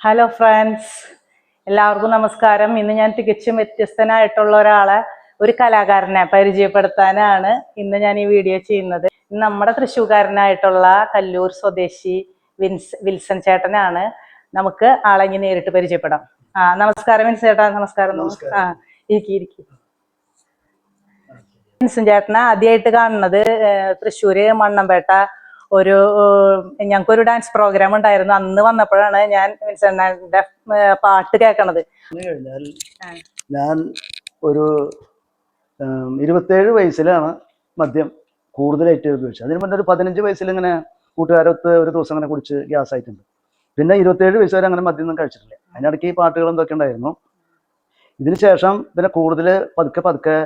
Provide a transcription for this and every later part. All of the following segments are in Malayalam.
ഹലോ ഫ്രണ്ട്സ്, എല്ലാവർക്കും നമസ്കാരം. ഇന്ന് ഞാൻ തികച്ചും വ്യത്യസ്തനായിട്ടുള്ള ഒരു കലാകാരനെ പരിചയപ്പെടുത്താനാണ് ഇന്ന് ഞാൻ ഈ വീഡിയോ ചെയ്യുന്നത്. നമ്മുടെ തൃശ്ശൂർക്കാരനായിട്ടുള്ള കല്ലൂർ സ്വദേശി വിൽസൺ ചേട്ടനാണ്. നമുക്ക് ആളെ ഇനി നേരിട്ട് പരിചയപ്പെടാം. നമസ്കാരം വിൽസൺ ചേട്ടാ. നമസ്കാരം. ഇരിക്കി. വിൽസൺ ചേട്ടനെ ആദ്യമായിട്ട് കാണുന്നത് തൃശ്ശൂര് മണ്ണമ്പേട്ട ഞങ്ങൾക്കൊരു ഡാൻസ് പ്രോഗ്രാം ഉണ്ടായിരുന്നു. അന്ന് വന്നപ്പോഴാണ് ഞാൻ വിൽസന്റെ പാട്ട് കേൾക്കണത്. ഞാൻ ഒരു 27 വയസ്സിലാണ് മദ്യം കൂടുതലായിട്ട് ഉപയോഗിച്ചത്. അതിന് മുന്നേ ഒരു 15 വയസ്സിൽ ഇങ്ങനെ കൂട്ടുകാരൊത്ത് ഒരു ദിവസം അങ്ങനെ കുടിച്ച് ഗ്യാസ് ആയിട്ടുണ്ട്. പിന്നെ 27 വയസ്സ് വരെ അങ്ങനെ മദ്യം ഒന്നും കഴിച്ചിട്ടില്ല. അതിനിടയ്ക്ക് ഈ പാട്ടുകൾ എന്തൊക്കെ ഉണ്ടായിരുന്നു. ഇതിന് ശേഷം പിന്നെ കൂടുതൽ പതുക്കെ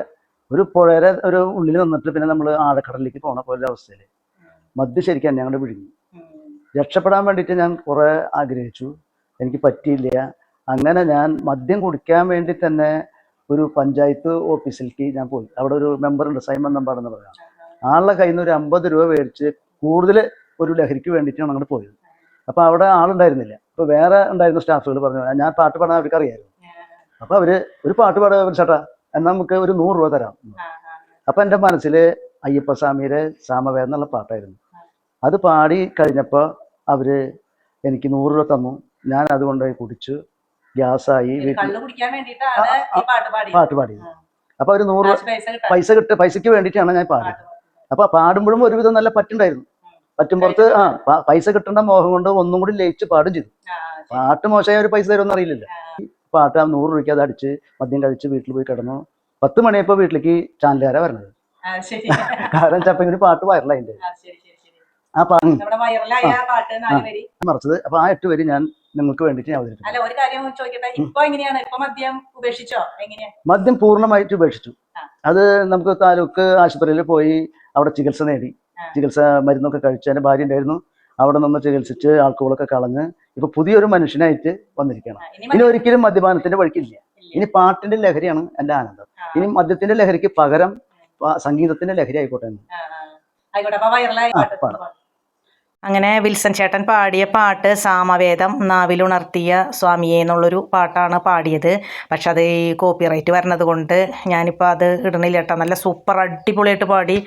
ഒരു പുഴയുടെ ഒരു ഉള്ളിൽ നിന്നിട്ട് പിന്നെ നമ്മൾ ആഴക്കടലിലേക്ക് പോണ പോലെ അവസ്ഥയിൽ മദ്യം ശരിക്കും എന്നെ അങ്ങോട്ട് വിഴുങ്ങി. രക്ഷപ്പെടാൻ വേണ്ടിയിട്ട് ഞാൻ കുറേ ആഗ്രഹിച്ചു, എനിക്ക് പറ്റിയില്ല. അങ്ങനെ ഞാൻ മദ്യം കുടിക്കാൻ വേണ്ടി തന്നെ ഒരു പഞ്ചായത്ത് ഓഫീസിലേക്ക് ഞാൻ പോയി. അവിടെ ഒരു മെമ്പറുണ്ട്, സൈമൺ നമ്പാടെന്ന് പറയാം. ആളുടെ കയ്യിൽ നിന്ന് ഒരു 50 രൂപ മേടിച്ച് കൂടുതൽ ഒരു ലഹരിക്ക് വേണ്ടിയിട്ടാണ് അങ്ങോട്ട് പോയത്. അപ്പോൾ അവിടെ ആളുണ്ടായിരുന്നില്ല. അപ്പോൾ വേറെ ഉണ്ടായിരുന്ന സ്റ്റാഫുകൾ പറഞ്ഞു, ഞാൻ പാട്ട് പാടാൻ അവർക്ക് അറിയാമായിരുന്നു. അപ്പോൾ അവർ ഒരു പാട്ട് പാടാൻ ചേട്ടാ, എന്നാൽ നമുക്ക് ഒരു 100 രൂപ തരാം. അപ്പം എൻ്റെ മനസ്സിൽ അയ്യപ്പസ്വാമിയുടെ സാമവേദം എന്നുള്ള പാട്ടായിരുന്നു. അത് പാടി കഴിഞ്ഞപ്പോൾ അവർ എനിക്ക് 100 രൂപ തന്നു. ഞാൻ അതുകൊണ്ട് കുടിച്ചു, ഗ്യാസായി. പാട്ട് പാടിയത്. അപ്പോൾ ഒരു 100 രൂപ പൈസയ്ക്ക് വേണ്ടിയിട്ടാണ് ഞാൻ പാടിയത്. അപ്പോൾ പാടുമ്പോഴും ഒരുവിധം നല്ല പറ്റുണ്ടായിരുന്നു. പറ്റുമ്പുറത്ത് പൈസ കിട്ടേണ്ട മോഹം കൊണ്ട് ഒന്നും കൂടി ലയിച്ച് പാടും ചെയ്തു. പാട്ട് മോശമായ ഒരു പൈസ തരുമെന്ന് അറിയില്ലല്ലോ. പാട്ട് 100 രൂപയ്ക്ക് അത് അടിച്ച് മദ്യം കഴിച്ച് വീട്ടിൽ പോയി കിടന്നു. 10 മണിയപ്പോൾ വീട്ടിലേക്ക് ചാനലുകാരാണ് വരണത്. കാരണം ചപ്പിങ്ങനെ പാട്ട് വൈറലായിട്ടുണ്ട്. ആ മറിച്ചത്. അപ്പൊ ആ 8 വരി ഞാൻ നിങ്ങൾക്ക് വേണ്ടിട്ട് ഞാൻ മദ്യം പൂർണ്ണമായിട്ട് ഉപേക്ഷിച്ചു. അത് നമുക്ക് താലൂക്ക് ആശുപത്രിയിൽ പോയി അവിടെ ചികിത്സ നേടി. മരുന്നൊക്കെ കഴിച്ച് എൻ്റെ ഭാര്യ ഉണ്ടായിരുന്നു. അവിടെ നിന്ന് ചികിത്സിച്ച് ആൾക്കോളൊക്കെ കളഞ്ഞ് ഇപ്പൊ പുതിയൊരു മനുഷ്യനായിട്ട് വന്നിരിക്കണം. ഇനി ഒരിക്കലും മദ്യപാനത്തിന്റെ വഴിക്കില്ല. ഇനി പാട്ടിന്റെ ലഹരിയാണ് എൻ്റെ ആനന്ദം. ഇനി മദ്യത്തിന്റെ ലഹരിക്ക് പകരം സംഗീതത്തിന്റെ ലഹരി ആയിക്കോട്ടെ. അങ്ങനെ വിൽസൺ ചേട്ടൻ പാടിയ പാട്ട് സാമവേദം നാവിലുണർത്തിയ സ്വാമിയെ എന്നുള്ളൊരു പാട്ടാണ് പാടിയത്. പക്ഷെ അത് ഈ കോപ്പിറൈറ്റ് വരണത് കൊണ്ട് ഞാനിപ്പോൾ അത് ഇടണില്ല കേട്ടോ. നല്ല സൂപ്പർ അടിപൊളിയായിട്ട് പാടി.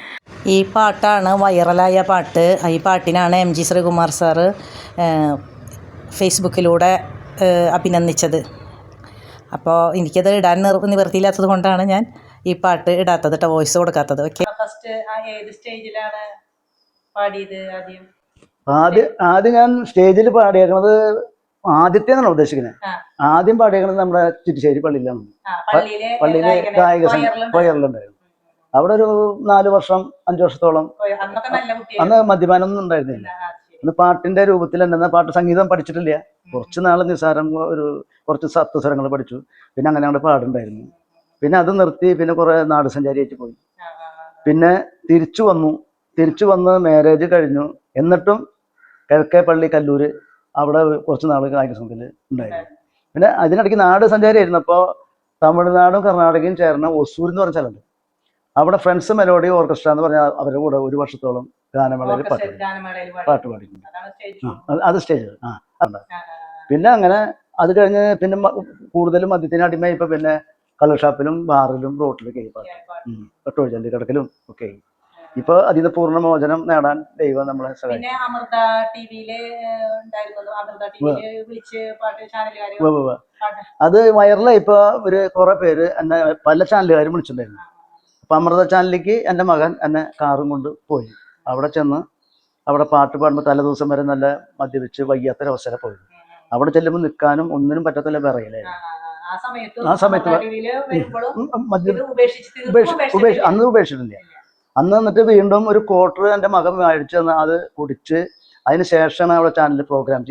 ഈ പാട്ടാണ് വൈറലായ പാട്ട്. ഈ പാട്ടിനാണ് MG ശ്രീകുമാർ സാറ് ഫേസ്ബുക്കിലൂടെ അഭിനന്ദിച്ചത്. അപ്പോൾ എനിക്കത് ഇടാൻ നിവൃത്തിയില്ലാത്തത് കൊണ്ടാണ് ഞാൻ ഈ പാട്ട് ഇടാത്തത് കേട്ടോ, വോയിസ് കൊടുക്കാത്തത്. ഓക്കെ. ഫസ്റ്റ് ഏത് സ്റ്റേജിലാണ് പാടിയത്? ആദ്യം ഞാൻ സ്റ്റേജിൽ പാടിയേക്കണത് ആദ്യത്തേന്നാണ് ഉദ്ദേശിക്കുന്നത്. ആദ്യം പാടിയേക്കണത് നമ്മുടെ ചിറ്റിശ്ശേരി പള്ളിയിലാണ്. പള്ളിയിലെ ഗായക വയറിലുണ്ടായിരുന്നു. അവിടെ ഒരു 4 വർഷം 5 വർഷത്തോളം. അന്ന് മദ്യപാനമൊന്നും ഉണ്ടായിരുന്നില്ല. അന്ന് പാട്ടിന്റെ രൂപത്തിൽ തന്നെ പാട്ട് സംഗീതം പഠിച്ചിട്ടില്ല. കുറച്ച് നാൾ നിസ്സാരം കുറച്ച് സപ്തസ്വരങ്ങൾ പഠിച്ചു. പിന്നെ അങ്ങനെ അങ്ങോട്ട് പാടുണ്ടായിരുന്നു. പിന്നെ അത് നിർത്തി. പിന്നെ കുറെ നാട് സഞ്ചാരിയായിട്ട് പോയി. പിന്നെ തിരിച്ചു വന്ന് മാരേജ് കഴിഞ്ഞു. എന്നിട്ടും കിഴക്കേ പള്ളി കല്ലൂര് അവിടെ കുറച്ച് നാൾ ഗായക സംഘത്തിൽ ഉണ്ടായിരുന്നു. പിന്നെ അതിനിടയ്ക്ക് നാട് സഞ്ചാരിയായിരുന്നു. അപ്പോൾ തമിഴ്നാടും കർണാടകയും ചേർന്ന ഒസൂർ എന്ന് പറഞ്ഞ സ്ഥലമുണ്ട്. അവിടെ ഫ്രണ്ട്സ് മെലോഡി ഓർക്കസ്ട്ര എന്ന് പറഞ്ഞാൽ അവരുടെ കൂടെ 1 വർഷത്തോളം ഗാനമേളയിൽ പാട്ട് പാടിയിട്ടുണ്ട്. അത് സ്റ്റേജ്. പിന്നെ അങ്ങനെ അത് കഴിഞ്ഞ് പിന്നെ കൂടുതലും മദ്യത്തിന് അടിമയായി. ഇപ്പൊ പിന്നെ കള്ള് ഷാപ്പിലും ബാറിലും റോട്ടിലൊക്കെ പെട്രോൾ കിടക്കലും ഒക്കെ. ഇപ്പൊ അതിന് പൂർണ്ണ മോചനം നേടാൻ ദൈവം നമ്മളെ സഹായിക്കും. അത് വൈറലായി. ഇപ്പൊ കുറെ പേര് എന്നെ പല ചാനലുകാരും വിളിച്ചിട്ടുണ്ടായിരുന്നു. അപ്പൊ അമൃത ചാനലിലേക്ക് എൻ്റെ മകൻ എന്നെ കാറും കൊണ്ട് പോയി. അവിടെ ചെന്ന് അവിടെ പാട്ട് പാടുമ്പോൾ തലേദിവസം വരെ നല്ല മദ്യപിച്ച് വയ്യാത്തൊരവസരം പോയി. അവിടെ ചെല്ലുമ്പോൾ നിൽക്കാനും ഒന്നിനും പറ്റത്തില്ല, വിറയിലായിരുന്നു. ആ സമയത്ത് അന്ന് ഉപേക്ഷിച്ചിട്ടില്ല. അന്ന് എന്നിട്ട് വീണ്ടും ഒരു ക്വാർട്ടർ എൻ്റെ മകൻ മേടിച്ച് തന്ന് അത് കുടിച്ച് അതിന് ശേഷമാണ് അവിടെ ചാനലിൽ പ്രോഗ്രാം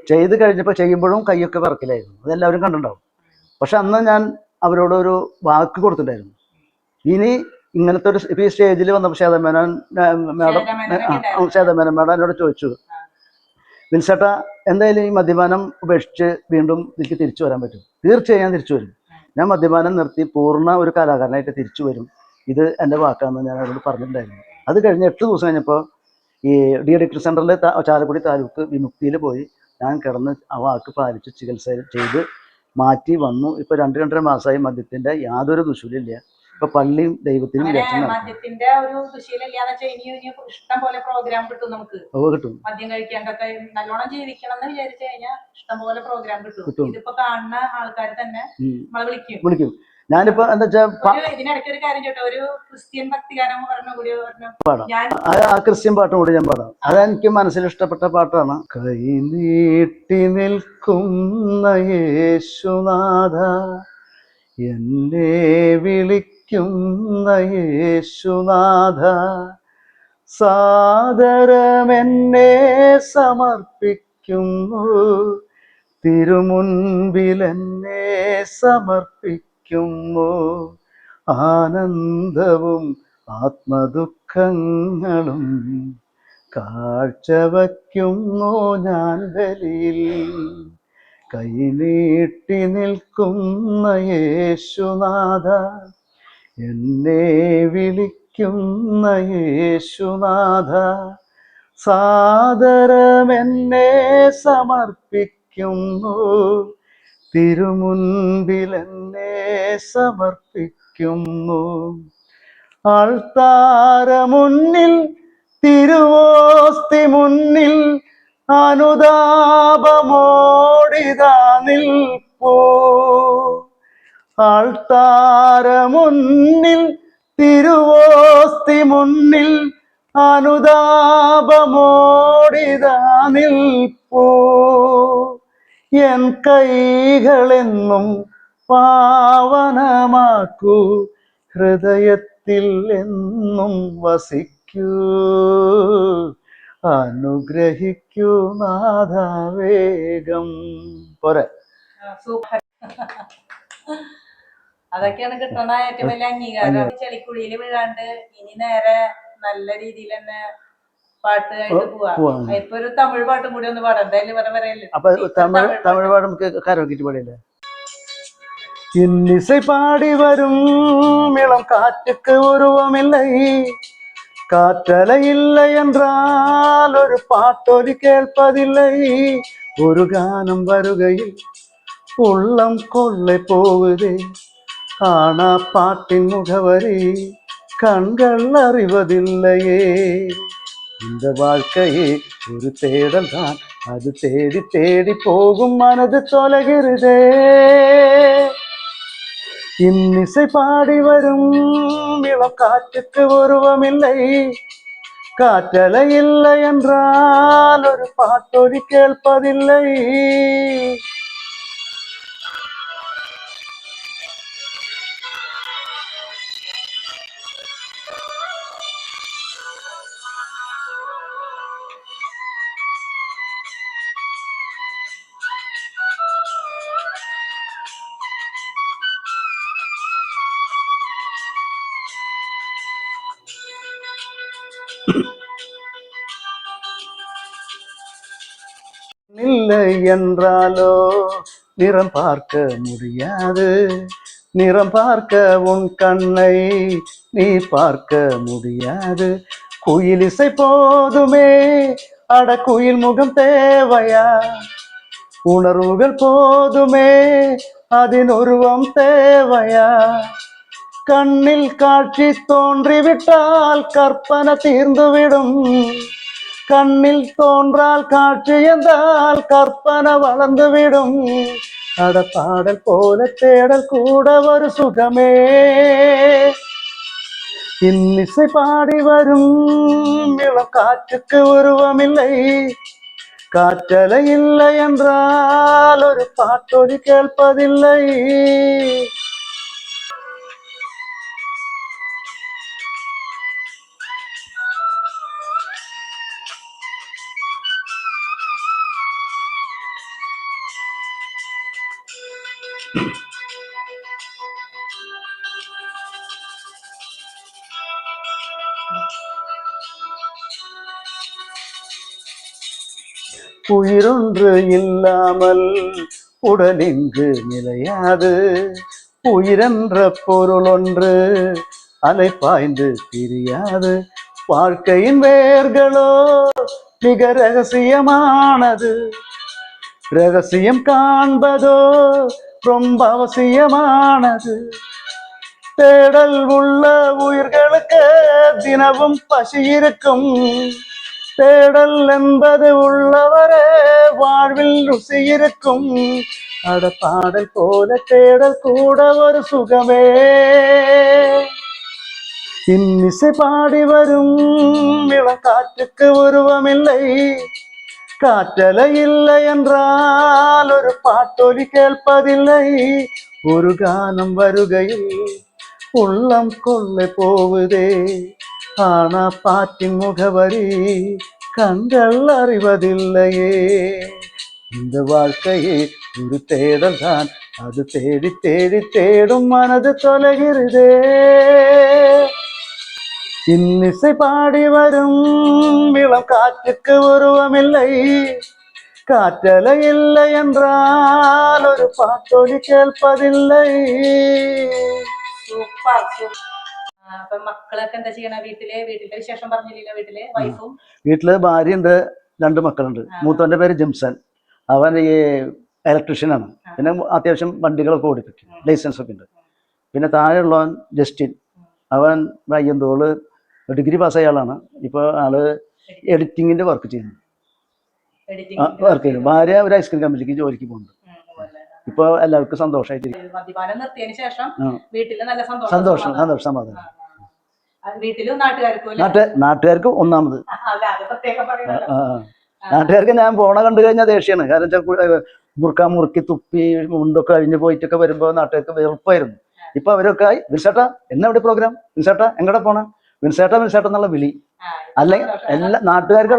ചെയ്ത് കഴിഞ്ഞപ്പോൾ ചെയ്യുമ്പോഴും കൈയൊക്കെ വിറക്കിലായിരുന്നു. അതെല്ലാവരും കണ്ടിട്ടുണ്ടാവും. പക്ഷെ അന്ന് ഞാൻ അവരോട് ഒരു വാക്ക് കൊടുത്തിട്ടുണ്ടായിരുന്നു. ഇനി ഇങ്ങനത്തെ ഒരു ഈ സ്റ്റേജിൽ വന്നപ്പോൾ ശ്വേതമേനോൻ മേഡം എന്നോട് ചോദിച്ചു, വിൽസേട്ട എന്തായാലും ഈ മദ്യപാനം ഉപേക്ഷിച്ച് വീണ്ടും എനിക്ക് തിരിച്ചു വരാൻ പറ്റും? തീർച്ചയായും ഞാൻ തിരിച്ചു വരും. ഞാൻ മദ്യപാനം നിർത്തി പൂർണ്ണ ഒരു കലാകാരനായിട്ട് തിരിച്ചു വരും. ഇത് എൻ്റെ വാക്കാണെന്ന് ഞാൻ അവരോട് പറഞ്ഞിട്ടുണ്ടായിരുന്നു. അത് കഴിഞ്ഞ് 8 ദിവസം കഴിഞ്ഞപ്പോൾ ഈ ഡി അഡിക്ഷൻ സെൻ്ററിൽ ചാലക്കുടി താലൂക്ക് വിമുക്തിയിൽ പോയി ഞാൻ കിടന്ന് ആ വാക്ക് പാലിച്ച് ചികിത്സ ചെയ്ത് മാറ്റി വന്നു. ഇപ്പൊ 2-2.5 മാസമായി മദ്യത്തിന്റെ യാതൊരു ദുശീലില്ല. ഇപ്പൊ പള്ളിയും ദൈവത്തിനും മദ്യത്തിന്റെ ഒരു ഇഷ്ടം പോലെ പ്രോഗ്രാം കിട്ടും നമുക്ക്. കിട്ടും. മദ്യം കഴിക്കാണ്ടൊക്കെ നല്ലോണം ജീവിക്കണം എന്ന് വിചാരിച്ചു കഴിഞ്ഞാൽ ഇഷ്ടംപോലെ പ്രോഗ്രാം കിട്ടും. ഇതിപ്പോ കാണുന്ന ആൾക്കാർ തന്നെ നമ്മളെ വിളിക്കും. ഞാനിപ്പോ എന്താ വെച്ചാൽ ഇതിനിടയ്ക്ക് ഒരു കാര്യം ചോട്ടെ, ഒരു ക്രിസ്ത്യൻ ഭക്തിഗാനം പാടാം. ആ ക്രിസ്ത്യൻ പാട്ടും കൂടി ഞാൻ പാടാം. അതെനിക്ക് മനസ്സിൽ ഇഷ്ടപ്പെട്ട പാട്ടാണ്. കൈ നീട്ടി നിൽക്കുന്ന യേശുനാഥ, എന്നെ വിളിക്കുന്ന യേശുനാഥ, സാദരമെന്നെ സമർപ്പിക്കുന്നു, തിരുമുൻപിലെന്നെ സമർപ്പിക്കുന്നു, ആനന്ദവും ആത്മദുഃഖങ്ങളും കാഴ്ചവയ്ക്കുന്നു ഞാൻ ബലിയിൽ. കൈനീട്ടി നിൽക്കുന്ന യേശുനാഥ, എന്നെ വിളിക്കുന്ന യേശുനാഥ, സാദരമെന്നെ സമർപ്പിക്കുന്നു, തിരുമുൻപിലെന്നെ സമർപ്പിക്കുന്നു. ആൾത്താര മുന്നിൽ തിരുവോസ്തി മുന്നിൽ അനുതാപമോടിതാ നിൽപ്പൂ. ആൾത്താര മുന്നിൽ തിരുവോസ്തി മുന്നിൽ അനുതാപമോടിതാ നിൽപ്പൂ. എൻ കൈകളെന്നും പാവനമാക്കൂ, ഹൃദയത്തിൽ എന്നും വസിക്കൂ, അനുഗ്രഹിക്കൂ നാഥ വേഗം. പോരെ? അതൊക്കെയാണ് കിട്ടണ ഏറ്റവും വലിയ അംഗീകാരം. ചെളിക്കുഴിയിൽ വീഴാണ്ട് ഇനി നേരെ നല്ല രീതിയിൽ തന്നെ പാട്ടായിട്ട് പോവാ. ഇപ്പൊ ഒരു തമിഴ് പാട്ടും കൂടി ഒന്ന് പാടാം. എന്തായാലും വരെ വരെയല്ലേ. അപ്പൊ തമിഴ് പാട്ട് നമുക്ക് കരോക്കിട്ട് പാടിയല്ലേ? இன்னிசை பாடி வரும் இளம் காற்றுக்கு உருவமில்லை, காற்றலை இல்லை என்றால் ஒரு பாட்டொலி கேட்பதில்லை. ஒரு கானம் வருகையில் உள்ளம் கொள்ளை போகுதே, ஆனா பாட்டின் முகவரி கண்கள் அறிவதில்லையே. இந்த வாழ்க்கையே ஒரு தேடல் தான், அது தேடி தேடி போகும் மனது தொலைகிறதே. இன்னிசை பாடி வரும் இளம் காற்றுக்கு உருவமில்லை, காற்றலை இல்லை என்றால் ஒரு பாட்டொலி கேட்பதில்லை. இல்லை என்றாலோ நிறம் பார்க்க முடியாது, நிறம் பார்க்க உன் கண்ணை நீ பார்க்க முடியாது. குயில் இசை போதுமே, அட குயில் முகம் தேவையா, உணர்வுகள் போதுமே அதின் உருவம் தேவையா. கண்ணில் காட்சி தோன்றிவிட்டால் கற்பனை தீர்ந்துவிடும், கண்ணில் தோன்றால் காட்சி என்றால் கற்பனை வளர்ந்துவிடும். அட பாடல் போல தேடல் கூட ஒரு சுகமே. இன்னிசை பாடி வரும் இளம் காற்றுக்கு உருவமில்லை, காற்றலை இல்லை என்றால் ஒரு பாட்டொலி கேட்பதில்லை. உயிரொன்று இல்லாமல் உடலிங்கு நிலையாது, உயிரென்ற பொருள் ஒன்று அலை பாய்ந்து திரியாது. வாழ்க்கையின் வேர்களோ மிக ரகசியமானது, ரகசியம் காண்பதோ ரொம்ப அவசியமானது. தேடல் உள்ள உயிர்களுக்கு தினமும் பசி இருக்கும். தேடல் என்பது உள்ளவரே வாழ்வில் ருசி இருக்கும். அட பாடல் போல தேடல் கூட ஒரு சுகமே. இன்னிசை பாடி வரும் இளங்காற்றுக்கு உருவமில்லை. காற்றலை இல்லை என்றால் ஒரு பாட்டொலி கேட்பதில்லை. ஒரு கானம் வருகையில் உள்ளம் கொள்ளை போகுதே. ஆனா பாட்டின் முகவரி கண்கள் அறிவதில்லையே. இந்த வாழ்க்கையே ஒரு தேடல் தான். அது தேடி தேடி தேடும் மனது தொலைகிறதே. இன்னிசை பாடி வரும் இளம் காற்றுக்கு உருவமில்லை. காற்றலை இல்லை என்றால் ஒரு பாட்டொலி கேட்பதில்லை. സൂപ്പർ. അപ്പൊ മക്കളൊക്കെ എന്താ ചെയ്യണ? വീട്ടിലെ വിശേഷം പറഞ്ഞില്ലല്ലോ. വൈഫും വീട്ടില് ഭാര്യയുണ്ട്, 2 മക്കളുണ്ട്. മൂത്തവന്റെ പേര് ജിംസൺ. അവൻ ഈ ഇലക്ട്രീഷ്യനാണ്. പിന്നെ അത്യാവശ്യം വണ്ടികളൊക്കെ ഓടിക്കും, ലൈസൻസ് ഒക്കെ ഉണ്ട്. പിന്നെ താഴെയുള്ളവൻ ജസ്റ്റിൻ. അവൻ വയ്യന്തോള് ഡിഗ്രി പാസ്സായ ആളാണ്. ഇപ്പോൾ ആള് എഡിറ്റിങ്ങിന്റെ വർക്ക് ചെയ്യുന്നു. ഭാര്യ ഒരു ഐസ്ക്രീം കമ്പനിക്ക് ജോലിക്ക് പോകുന്നുണ്ട്. ഇപ്പൊ എല്ലാവർക്കും സന്തോഷമായിട്ടിരിക്കും. മദ്യപാനം നിർത്തിയതിനു ശേഷം വീട്ടില് നല്ല സന്തോഷം സമാധാനം. വീട്ടിലും നാട്ടുകാർക്ക് ഒന്നാമത്. നാട്ടുകാർക്ക് ഞാൻ പോണ കണ്ടു കഴിഞ്ഞാൽ ദേഷ്യമാണ്. കാരണം മുറുക്കി തുപ്പി മുണ്ടൊക്കെ അഴിഞ്ഞു പോയിട്ടൊക്കെ വരുമ്പോ നാട്ടുകാർക്ക് വെറുപ്പായിരുന്നു. ഇപ്പൊ അവരൊക്കെ ആയി, വിൻസേട്ടാ എന്നാ ഇവിടെ പ്രോഗ്രാം, വിൻസേട്ടാ എങ്ങടെ പോണ, വിൻസേട്ടാ എന്നുള്ള വിളി. അല്ലെങ്കിൽ എല്ലാ നാട്ടുകാർക്ക്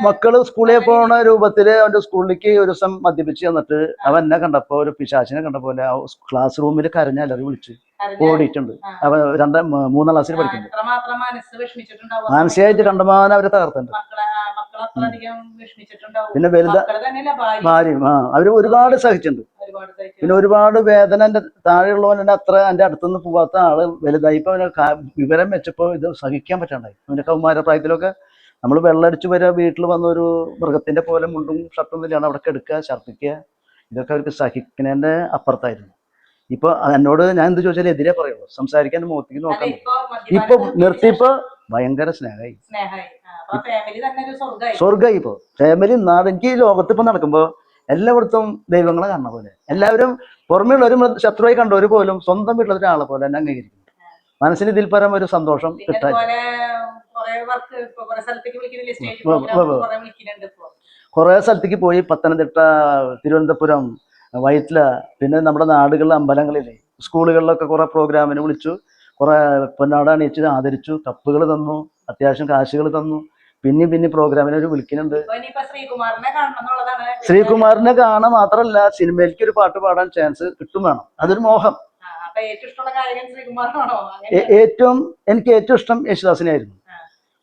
മക്കള് സ്കൂളിൽ പോണ രൂപത്തില് അവന്റെ സ്കൂളിലേക്ക് ഒരു ദിവസം മദ്യപിച്ച് വന്നിട്ട് അവൻ എന്നെ കണ്ടപ്പോ ഒരു പിശാചിനെ കണ്ടപ്പോലെ ക്ലാസ് റൂമിൽ കരഞ്ഞല്ലറി വിളിച്ച് ഓടിയിട്ടുണ്ട്. അവൻ 3-ാം ക്ലാസ്സിൽ പഠിക്കുന്നുണ്ട്. മാനസികമായിട്ട് കണ്ടമാനം അവരെ തകർത്തുണ്ട്. പിന്നെ ഭാര്യയും അവര് ഒരുപാട് സഹിച്ചിട്ടുണ്ട്. പിന്നെ ഒരുപാട് വേദന. എൻ്റെ താഴെയുള്ളവൻ എൻ്റെ എൻ്റെ അടുത്തുനിന്ന് പോവാത്ത ആള് വലുതായി. ഇപ്പൊ അവനെ വിവരം വെച്ചപ്പോ ഇത് സഹിക്കാൻ പറ്റാണ്ടായി. അവന്റെ കൗമാര പ്രായത്തിലൊക്കെ നമ്മൾ വെള്ളമടിച്ചു വരിക, വീട്ടിൽ വന്ന ഒരു മൃഗത്തിന്റെ പോലെ മുണ്ടും ഷർട്ടും ഇല്ലാണ്ട് അവിടെ എടുക്കുക, ഛർദ്ദിക്കുക, ഇതൊക്കെ അവർക്ക് സഹിക്കുന്നതിന്റെ അപ്പുറത്തായിരുന്നു. ഇപ്പൊ എന്നോട് ഞാൻ എന്ത് ചോദിച്ചാലും എതിരെ പറയുള്ളൂ, സംസാരിക്കാൻ മുഖത്തേക്ക് നോക്കാൻ. ഇപ്പൊ നിർത്തിയപ്പോ ഭയങ്കര സ്നേഹമായി. സ്വർഗമായി. ഇപ്പൊ ഫാമിലി നാട്. എനിക്ക് ഈ ലോകത്ത് ഇപ്പൊ നടക്കുമ്പോ എല്ലായിടത്തും ദൈവങ്ങളെ കാണുന്ന പോലെ, എല്ലാവരും പുറമേയുള്ള ഒരു ശത്രുവായി കണ്ടവര് പോലും സ്വന്തം വീട്ടിലുള്ള ഒരാളെ പോലെ എന്നെ അംഗീകരിക്കുന്നു. മനസ്സിന് ഇതിൽ പരം ഒരു സന്തോഷം കിട്ടാൻ. കുറെ സ്ഥലത്തേക്ക് പോയി. പത്തനംതിട്ട, തിരുവനന്തപുരം, വൈറ്റില, പിന്നെ നമ്മുടെ നാടുകളിലെ അമ്പലങ്ങളിലെ സ്കൂളുകളിലൊക്കെ കുറെ പ്രോഗ്രാമിന് വിളിച്ചു. കുറെ പൊന്നാട അണിയിച്ച് ആദരിച്ചു, കപ്പുകൾ തന്നു, അത്യാവശ്യം കാശുകൾ തന്നു. പിന്നെ പ്രോഗ്രാമിനെ ഒരു വിളിക്കുന്നുണ്ട്. ശ്രീകുമാറിനെ കാണാൻ മാത്രമല്ല, സിനിമയിലേക്ക് ഒരു പാട്ട് പാടാൻ ചാൻസ് കിട്ടും വേണം. അതൊരു മോഹം. എനിക്ക് ഏറ്റവും ഇഷ്ടം യേശുദാസിനെ ആയിരുന്നു.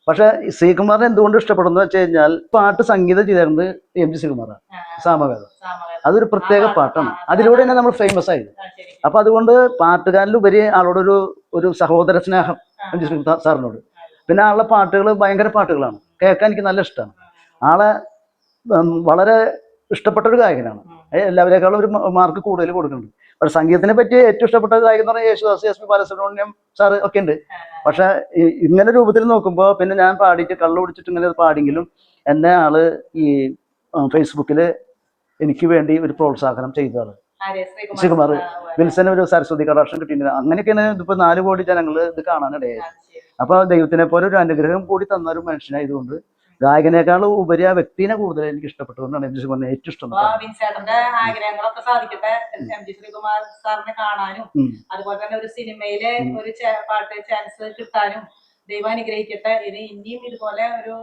പക്ഷെ ശ്രീകുമാറിനെ എന്തുകൊണ്ട് ഇഷ്ടപ്പെടുന്നു വെച്ച് കഴിഞ്ഞാൽ, പാട്ട് സംഗീതം ചെയ്തിരുന്നത് എം ജി ശ്രീകുമാറാണ്. സാമവേദം അതൊരു പ്രത്യേക പാട്ടാണ്. അതിലൂടെ തന്നെ നമ്മൾ ഫേമസ് ആയത്. അപ്പൊ അതുകൊണ്ട് പാട്ടുകാരിലുപരി ആളോടൊരു ഒരു സഹോദര സ്നേഹം എം ജി ശ്രീകുമാർ സാറിനോട്. പിന്നെ ആളുടെ പാട്ടുകൾ ഭയങ്കര പാട്ടുകളാണ്, കേൾക്കാൻ എനിക്ക് നല്ല ഇഷ്ടമാണ്. ആളെ വളരെ ഇഷ്ടപ്പെട്ട ഒരു ഗായകനാണ്. എല്ലാവരേക്കാളും ഒരു മാർക്ക് കൂടുതൽ കൊടുക്കുന്നുണ്ട്. പക്ഷെ സംഗീതത്തിനെ പറ്റി ഏറ്റവും ഇഷ്ടപ്പെട്ട ഗായകൻ എന്ന് പറഞ്ഞാൽ Yesudas, S P Balasubrahmanyam sir ഒക്കെ ഉണ്ട്. പക്ഷെ ഇങ്ങനെ രൂപത്തിൽ നോക്കുമ്പോൾ പിന്നെ ഞാൻ പാടിയിട്ട് കള്ളു പിടിച്ചിട്ട് ഇങ്ങനെ പാടിയെങ്കിലും എന്നെ ആള് ഈ ഫേസ്ബുക്കില് എനിക്ക് വേണ്ടി ഒരു പ്രോത്സാഹനം ചെയ്തതാണ് ശ്രീകുമാർ. വിൽസന് ഒരു സരസ്വതി കടാക്ഷം കിട്ടിയിട്ടുണ്ട്. അങ്ങനെയൊക്കെയാണ് ഇതിപ്പോ 4 കോടി ജനങ്ങൾ ഇത് കാണാനിടയായത്. അപ്പൊ ദൈവത്തിനെ പോലെ ഒരു അനുഗ്രഹം കൂടി തന്ന ഒരു മനുഷ്യനായതുകൊണ്ട് ഗായകനേക്കാളും ഉപരി ആ വ്യക്തിനെ കൂടുതൽ എനിക്ക് ഇഷ്ടപ്പെട്ടതുകൊണ്ടാണ് എം ജി ശ്രീകുമാറിനെ ഏറ്റവും ഇഷ്ടം. ആഗ്രഹങ്ങളൊക്കെ സാധിക്കട്ടെ. എം ജി ശ്രീകുമാർ സാറിനെ കാണാനും അതുപോലെ തന്നെ ഒരു സിനിമയിലെ ഒരു പാട്ട് ചാൻസ് കിട്ടാനും ദൈവം അനുഗ്രഹിക്കട്ടെ. ഇനിയും ഇതുപോലെ ഒരു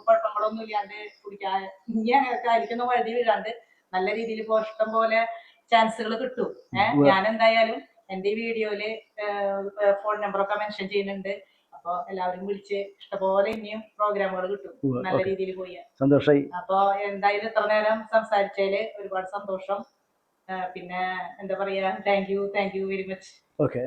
കുഴപ്പങ്ങളൊന്നും ഇല്ലാണ്ട് കുടിക്കാൻ ഇനി ആയിരിക്കുന്ന വഴുതി വീഴാണ്ട് നല്ല രീതിയിൽ ഇപ്പോൾ ഇഷ്ടം പോലെ ചാൻസുകൾ കിട്ടും. ഞാൻ എന്തായാലും എന്റെ ഈ വീഡിയോയില് ഫോൺ നമ്പറൊക്കെ മെൻഷൻ ചെയ്യുന്നുണ്ട്. അപ്പൊ എല്ലാവരും വിളിച്ച് ഇഷ്ടംപോലെ ഇനിയും പ്രോഗ്രാമുകൾ കിട്ടും. നല്ല രീതിയിൽ പോയി സന്തോഷമായി. അപ്പൊ എന്തായാലും ഇത്ര നേരം സംസാരിച്ചതില് ഒരുപാട് സന്തോഷം. പിന്നെ എന്താ പറയാ, thank you very much. Okay.